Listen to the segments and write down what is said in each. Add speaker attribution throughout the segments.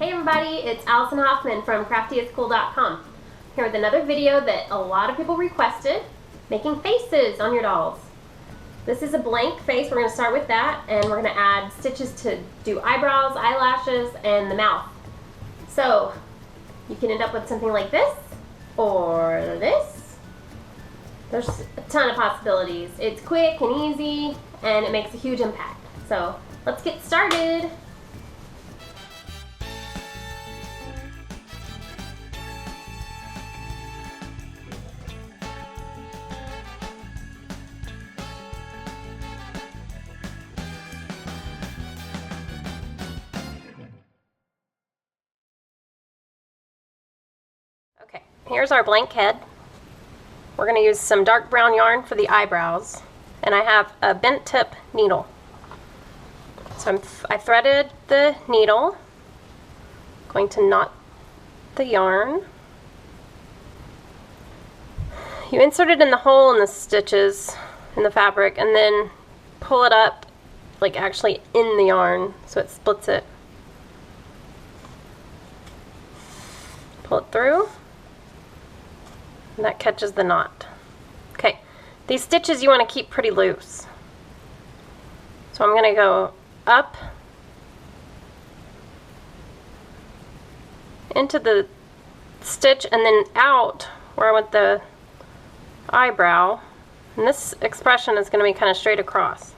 Speaker 1: Hey everybody, it's Allison Hoffman from CraftyisCool.com, here with another video that a lot of people requested, making faces on your dolls. This is a blank face. We're going to start with that, and we're going to add stitches to do eyebrows, eyelashes, and the mouth. So you can end up with something like this, or this. There's a ton of possibilities. It's quick and easy, and it makes a huge impact. So let's get started. Okay, here's our blank head. We're going to use some dark brown yarn for the eyebrows, and I have a bent tip needle. So I threaded the needle, going to knot the yarn. You insert it in the hole in the stitches in the fabric, and then pull it up, like actually in the yarn, so it splits it. Pull it through. And that catches the knot. Okay, these stitches you want to keep pretty loose. So I'm going to go up into the stitch and then out where I want the eyebrow. And this expression is going to be kind of straight across.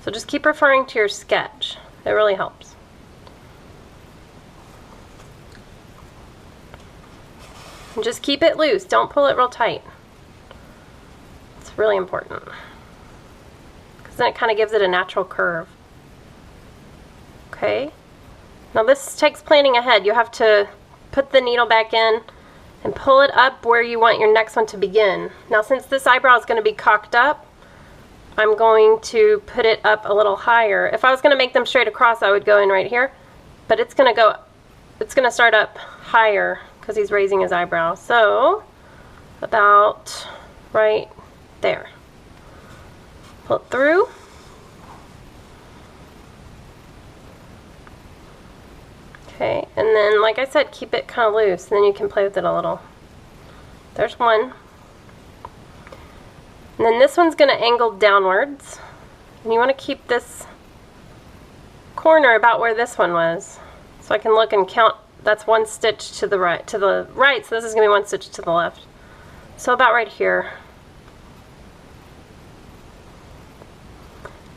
Speaker 1: So just keep referring to your sketch. It really helps. And just keep it loose. Don't pull it real tight. It's really important, because then it kind of gives it a natural curve. Okay. Now this takes planning ahead. You have to put the needle back in and pull it up where you want your next one to begin. Now since this eyebrow is going to be cocked up, I'm going to put it up a little higher. If I was going to make them straight across, I would go in right here, but it's going to start up higher because he's raising his eyebrow. So about right there. Pull it through. Okay, and then like I said, keep it kind of loose, and then you can play with it a little. There's one. And then this one's going to angle downwards, and you want to keep this corner about where this one was, so I can look and count. That's one stitch to the right, so this is going to be one stitch to the left. So about right here.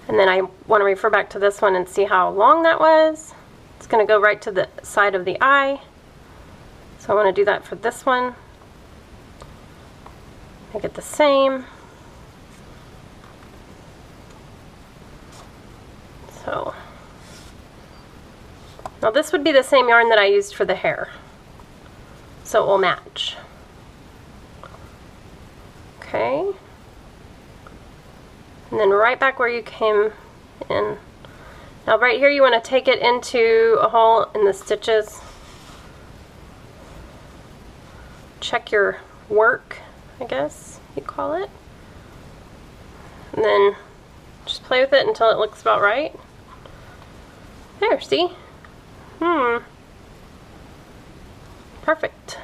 Speaker 1: And then I want to refer back to this one and see how long that was. It's going to go right to the side of the eye. So I want to do that for this one. Make it the same. So now this would be the same yarn that I used for the hair, so it will match. Okay, and then right back where you came in. Now right here you want to take it into a hole in the stitches. Check your work, I guess you call it. And then just play with it until it looks about right. There, see? Perfect.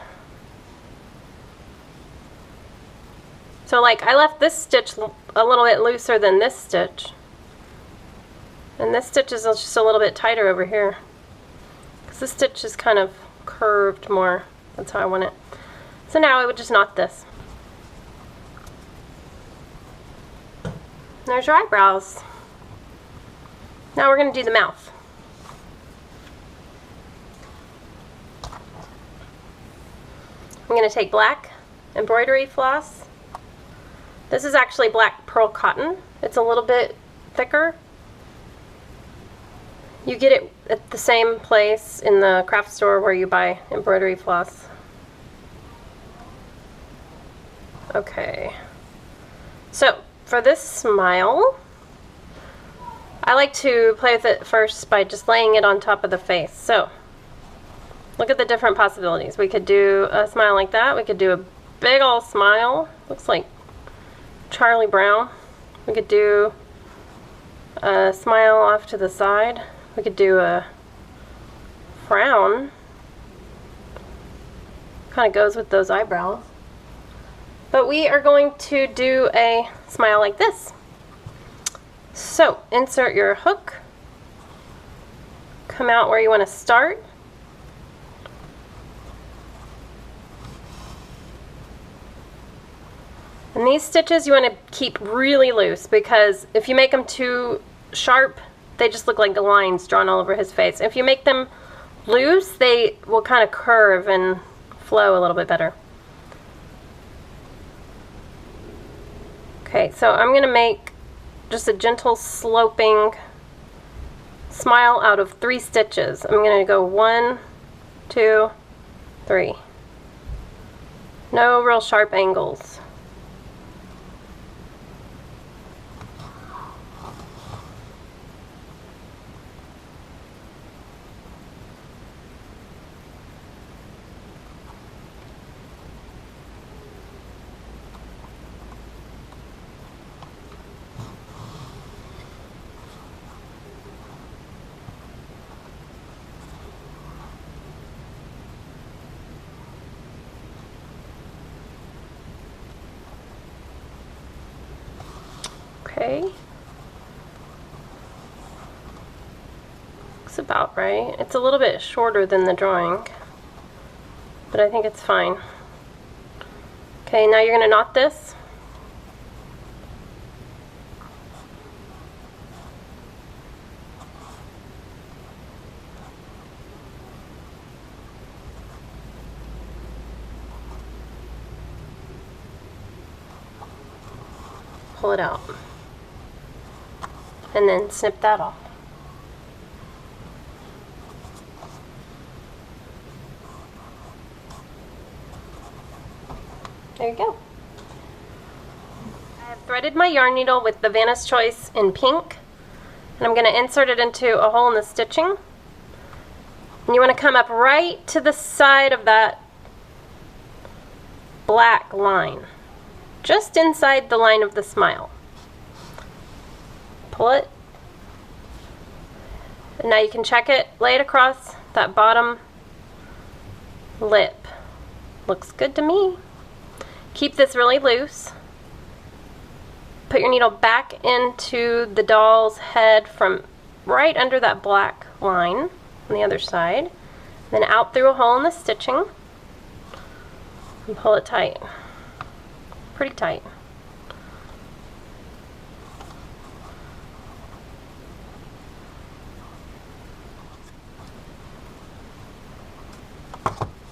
Speaker 1: So like I left this stitch a little bit looser than this stitch. And this stitch is just a little bit tighter over here, because this stitch is kind of curved more. That's how I want it. So now I would just knot this. There's your eyebrows. Now we're going to do the mouth. I'm going to take black embroidery floss. This is actually black pearl cotton. It's a little bit thicker. You get it at the same place in the craft store where you buy embroidery floss. Okay. So for this smile, I like to play with it first by just laying it on top of the face. So look at the different possibilities. We could do a smile like that. We could do a big old smile. Looks like Charlie Brown. We could do a smile off to the side. We could do a frown. Kind of goes with those eyebrows. But we are going to do a smile like this. So insert your hook, come out where you want to start, and these stitches you want to keep really loose, because if you make them too sharp, they just look like lines drawn all over his face. If you make them loose, they will kind of curve and flow a little bit better. Okay, so I'm going to make just a gentle sloping smile out of 3 stitches. I'm going to go 1, 2, 3. No real sharp angles. Okay. Looks about right. It's a little bit shorter than the drawing, but I think it's fine. Okay, now you're going to knot this. Pull it out. And then snip that off. There you go. I have threaded my yarn needle with the Vanna's Choice in pink, and I'm going to insert it into a hole in the stitching. And you want to come up right to the side of that black line, just inside the line of the smile. Pull it, and now you can check it, lay it across that bottom lip. Looks good to me. Keep this really loose. Put your needle back into the doll's head from right under that black line on the other side, then out through a hole in the stitching, and pull it tight, pretty tight.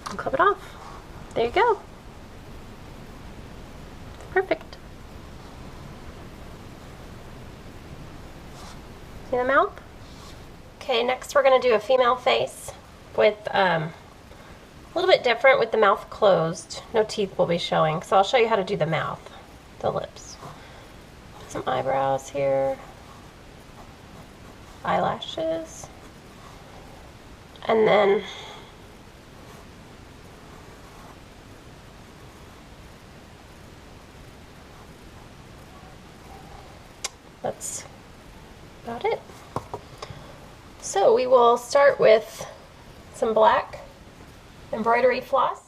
Speaker 1: And clip it off. There you go. Perfect. See the mouth? Okay, next we're going to do a female face with a little bit different with the mouth closed. No teeth will be showing, so I'll show you how to do the mouth, the lips. Some eyebrows here, eyelashes, and then that's about it. So we will start with some black embroidery floss.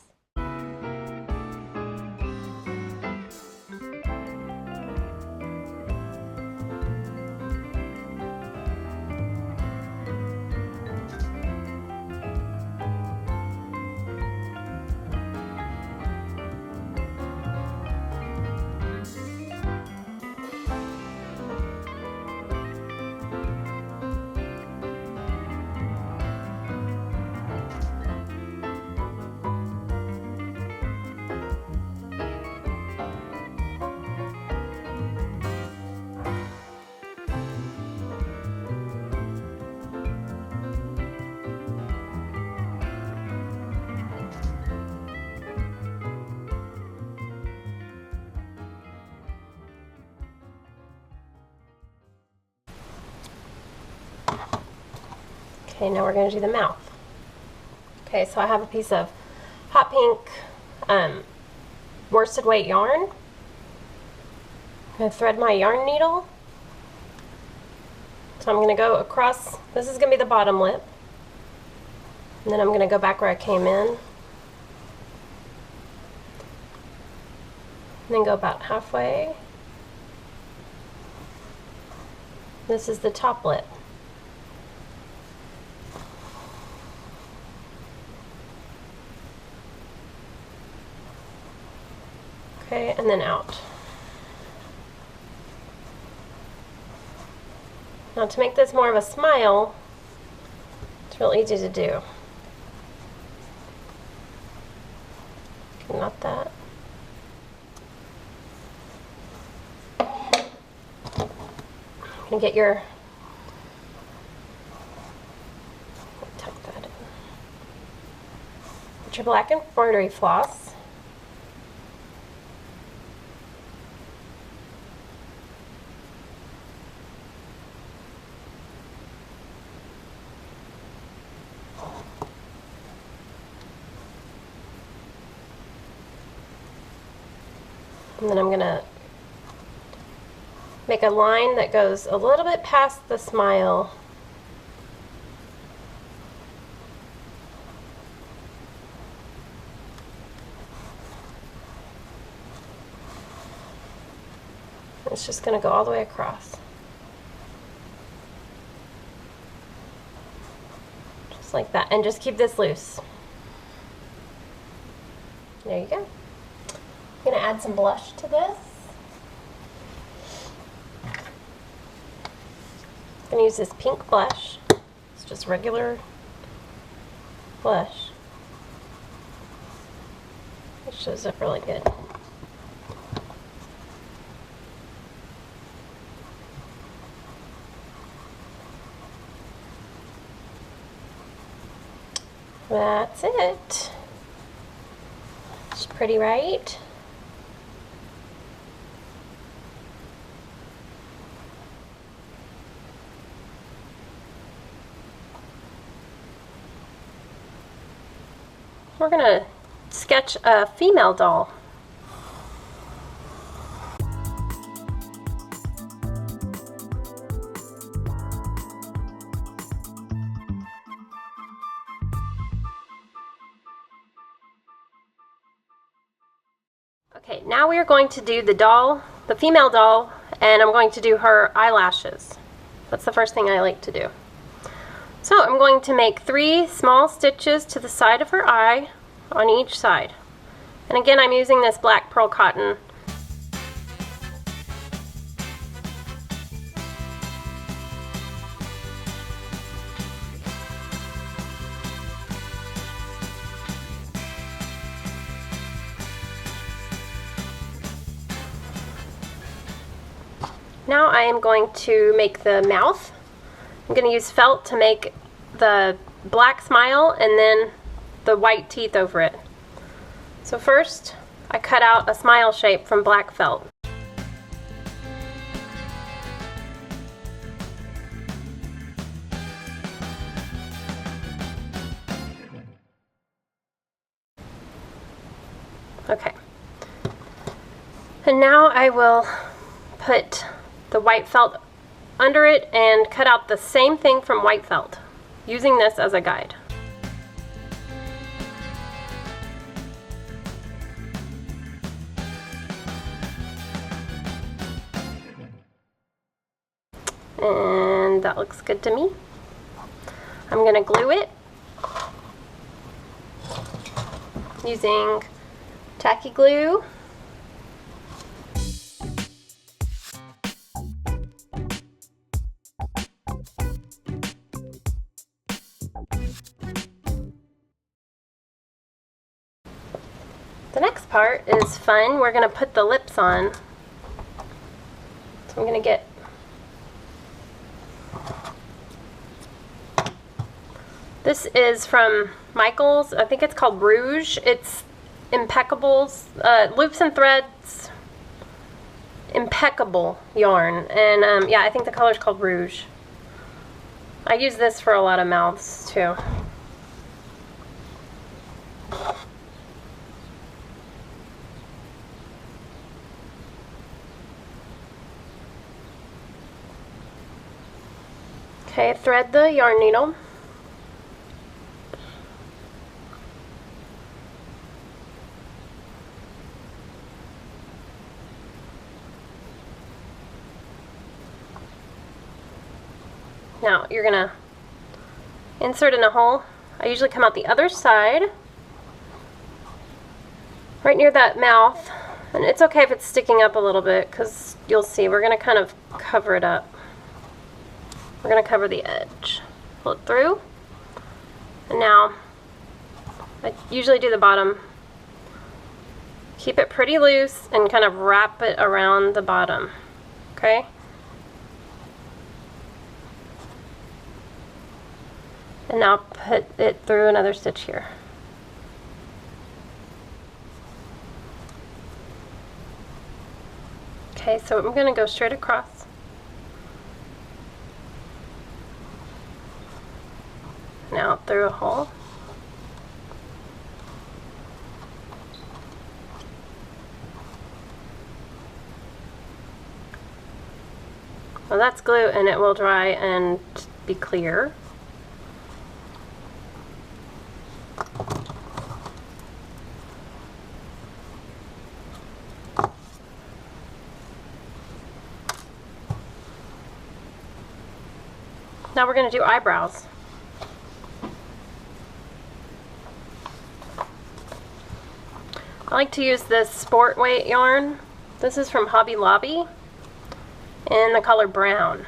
Speaker 1: Okay, now we're going to do the mouth. Okay, so I have a piece of hot pink worsted weight yarn. I'm going to thread my yarn needle. So I'm going to go across, this is going to be the bottom lip. And then I'm going to go back where I came in. And then go about halfway. This is the top lip. Okay, and then out. Now to make this more of a smile, it's real easy to do. Not that. And get your, tuck that in. Get your black embroidery floss. And then I'm going to make a line that goes a little bit past the smile. It's just going to go all the way across. Just like that. And just keep this loose. There you go. I'm going to add some blush to this. I'm going to use this pink blush. It's just regular blush. It shows up really good. That's it. It's pretty, right? We're going to sketch a female doll. Okay, now we are going to do the doll, the female doll, and I'm going to do her eyelashes. That's the first thing I like to do. So I'm going to make 3 small stitches to the side of her eye on each side. And again, I'm using this black pearl cotton. Now I am going to make the mouth. I'm going to use felt to make the black smile and then the white teeth over it. So first, I cut out a smile shape from black felt. Okay. And now I will put the white felt under it and cut out the same thing from white felt, using this as a guide. And that looks good to me. I'm going to glue it using tacky glue. The next part is fun. We're going to put the lips on. So I'm going to get this is from Michael's. I think it's called Rouge. It's Impeccables, Loops and Threads, Impeccable yarn. And yeah, I think the color is called Rouge. I use this for a lot of mouths too. Okay, thread the yarn needle. Now you're gonna insert in a hole. I usually come out the other side, right near that mouth, and it's okay if it's sticking up a little bit because you'll see we're gonna kind of cover it up. We're gonna cover the edge. Pull it through, and now I usually do the bottom. Keep it pretty loose and kind of wrap it around the bottom, okay? And now put it through another stitch here. Okay, so I'm going to go straight across. Now through a hole. Well, that's glue and it will dry and be clear. Now we're going to do eyebrows. I like to use this sport weight yarn. This is from Hobby Lobby in the color brown.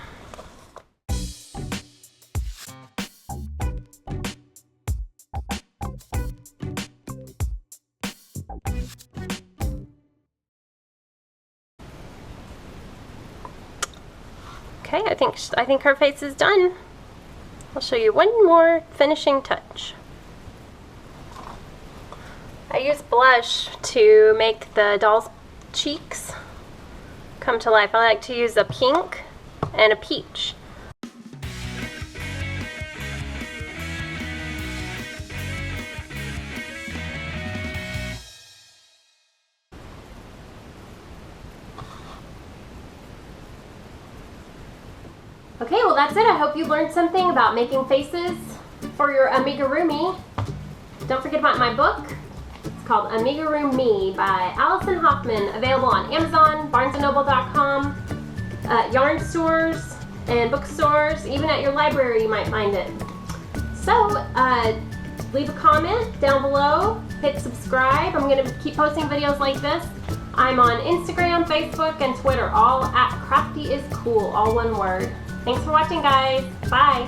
Speaker 1: Okay, I think her face is done. I'll show you one more finishing touch. I use blush to make the doll's cheeks come to life. I like to use a pink and a peach. Okay, well that's it. I hope you learned something about making faces for your Amigurumi. Don't forget about my book. It's called AmiguruME by Allison Hoffman, available on Amazon, BarnesandNoble.com, yarn stores and bookstores. Even at your library you might find it. So leave a comment down below, hit subscribe. I'm going to keep posting videos like this. I'm on Instagram, Facebook, and Twitter, all at CraftyisCool, all one word. Thanks for watching, guys. Bye.